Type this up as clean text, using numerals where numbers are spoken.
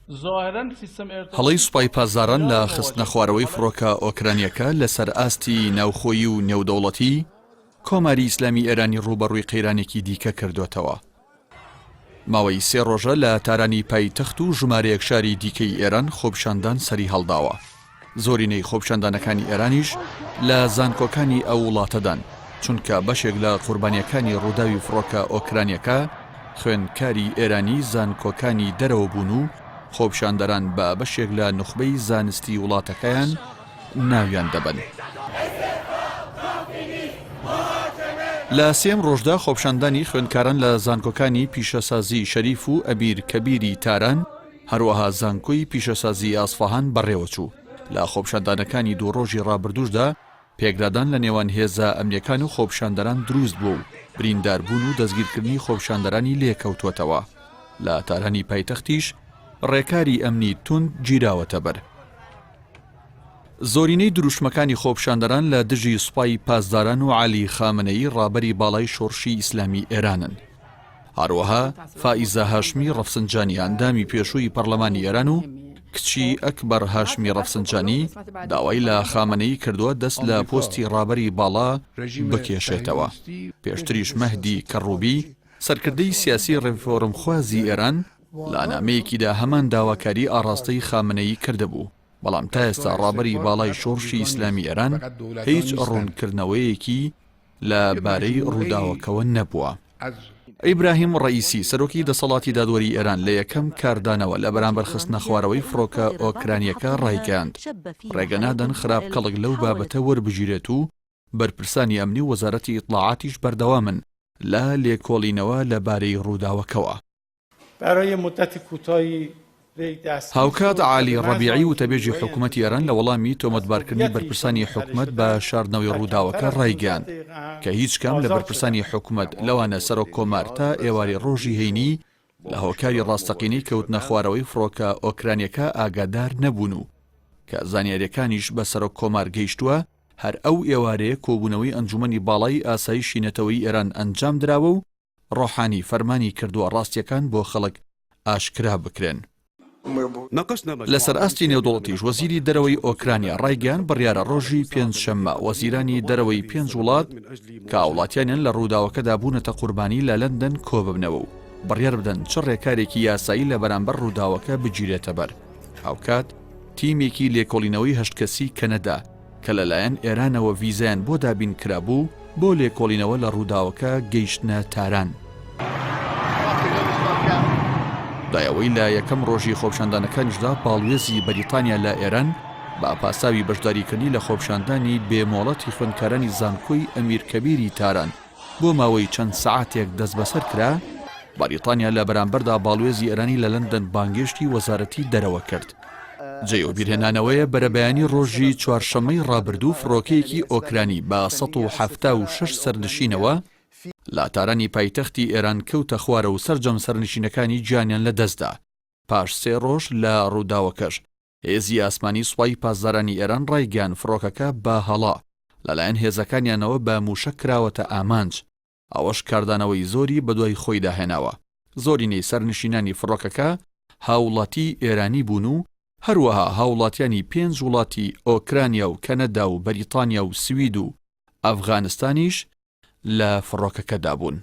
هەڵەی سوپای پازاران لە خستنە خوارەوەی فڕۆکە ئۆکرانیەکە لەسەر ئاستی ناوخۆیی و نێودەوڵەتی کۆماری ئیسلامی ئێرانی ڕوبەڕووی قەیرانێکی دیکە کردوێتەوە. ماوەی 3 ڕۆژە لە تارانی پایتەخت و ژمارەیەک شاری دیکەی ئێران خۆپیشاندان سەری هەڵداوە. زۆرینەی خۆپیشاندانەکانی ئێرانیش لە زانکۆکانی ئەو وڵاتەدان، چونکە بەشێک لە قوربانیەکانی ڕووداوی فڕۆکە ئۆکرانیەکە خوێندکاری ئێرانی زانکۆکانی دەرەوە بوون و خۆپیشاندەران بە بەشێک لە نوخبەی زانستی وڵاتەکەیان ناویان دەبن. لە 3 ڕۆژدا خۆپیشاندانی خوێندکاران لە زانکۆکانی پیشەسازی شەریف و ئەبیر کەبیری تاران، هەروەها زانکۆی پیشەسازی ئاسفەهان بەڕێوەچوو. لە خۆپیشاندانەکانی 2 ڕۆژی ڕابردووشدا پێکدادان لە نێوان هێزە ئەمنیەکان و خۆپیشاندەران دروست بوو و برینداربوون و دەستگیرکردنی خۆپیشاندەرانی لێکەوتوەتەوە. لە تارانی پایتەختیش ڕێکاری ئەمنی توند گیراوەتە بەر. زۆرینەی دروشمەکانی خۆپیشاندەران لە دژی سوپای پاسداران و عەلی خامنەیی ڕابەری باڵای شۆڕشی ئیسلامی ئێرانن. هەروەها فائیزە هاشمی ڕەفسنجانی ئەندامی پێشووی پەرلەمانی ئێران و کچی ئەکبەر هاشمی ڕەفسنجانی داوای لە خامنەیی کردووە دەست لە پۆستی ڕابەری باڵا بکێشێتەوە. پێشتریش مەهدی کەڕووبی سەرکردەی سیاسی ڕێفۆرمخوازی ئێران لە نامەیەکیدا هەمان داواکاری ئاڕاستەی خامنەیی کردهبوو، بەڵام تا ئێستا ڕابەری باڵای شۆڕشی ئیسلامی ئێران هیچ ڕوونکردنەوەیەکی لە بارەی ڕووداوەکەوە نەبووە. ئیبراهیم ڕەئیسی سەرۆکی دەسەڵاتی دادوەری ئێران لە یەکەم کاردانەوە لە بەرامبەر خستنە خوارەوەی فڕۆکە ئۆکرانیەکە ڕایگەاند ڕێگەنادەن خراپ کەڵک لەو بابەتە وەربژیرێت و بەرپرسانی ئەمنی و وەزارەتی ئیطلاعاتیش بەردەوامن لە لێکۆڵینەوە لەبارەی ڕووداوەکەوە. هاوکات عالی ڕەبیعی وتەبێژی حکوومەتی ئێران لە وەڵامی تۆمەتبارکردنی بەرپرسانی حکوومەت بە شاردنەوەی ڕووداوەکە ڕایگەاند کە هیچ کام لە بەرپرسانی حکوومەت لەوانە سەرۆک کۆمار تا ئێواری ڕۆژی هەینی لە هۆکاری ڕاستەقینەی کەوتنە خوارەوەی فڕۆکە ئۆکرانیەکە ئاگادار نەبوون و کە زانیاریەکانیش بە سەرۆک کۆمار گەیشتووە هەر ئەو ئێوارەیە کۆبوونەوەی ئەنجومەنی باڵای ئاسایشی نەتەوەی ئێران ئەنجام درراوە و ڕۆحانی فەرمانی کردووە ڕاستیەکان بۆ خەڵک ئاشکرا بکرێن. لەسەر ئاستی نێودوڵەتیش وەزیری دەرەوەی ئۆکرانیا ڕایگەیان بڕیارە ڕۆژی پێنجشەممە وەزیرانی دەرەوەی 5 وڵات کە وڵاتیانیان لە ڕووداوەکەدا بوونەتە قوربانی لە لەندەن کۆببنەوە و بڕیار بدەن چ ڕێکارێکی یاسایی لە بەرامبەر ڕووداوەکە بگیرێتە بەر. هاوکات تیمێکی لێکۆڵینەوەی 8 کەسی کەنەدا کە لەلایەن ئێرانەوە ڤیزایان بۆ دابین کرابوو بۆ لێکۆڵینەوە لە ڕووداوەکە گەیشتنە تاران. دایەوەی لە یەکەم ڕۆژی خۆپیشاندانەکانیشدا پاڵوێزی بەریتانیا لە ئێران بە پاساوی بەشداریکردنی لە خۆپیشاندانی بێمۆڵەتی خوێندکارانی زانکۆی ئەمیر کەبیری تاران بۆ ماوەی چەند سەعاتێک دەست بەسەر کرا، بەریتانیا لە بەرامبەردا باڵوێزی ئێرانی لە لەندەن بانگێشتی وەزارەتی دەرەوە کرد. جێوەبیرهێنانەوەیە بەرەبەیانی ڕۆژی چوارشەممەی ڕابردوو فڕۆکەیەکی ئۆکرانی بە 176 سەرنشینەوە لە تارانی پایتەختی ئێران کەوتە خوارە و سەرجەم سەرنشینەکانی گیانیان لەدەستدا. پاش 3 ڕۆژ لە ڕووداوەکەش هێزی ئاسمانی سوپای پاسدارانی ئێران ڕایگەیان فڕۆکەکە بە هەڵا لەلایەن هێزەکانیانەوە بە موشک کراوەتە ئامانج. ئەوەش کاردانەوەی زۆری بەدوای خۆی داهێناوە. زۆرینەی سەرنشینانی فڕۆکەکە هاوڵاتی ئێرانی بوون و هەروەها هاوڵاتیانی 5 وڵاتی ئۆکرانیا و کەنەدا و بەریتانیا و سوید و ئەفغانستانیش لە فڕۆکەکەدا بوون.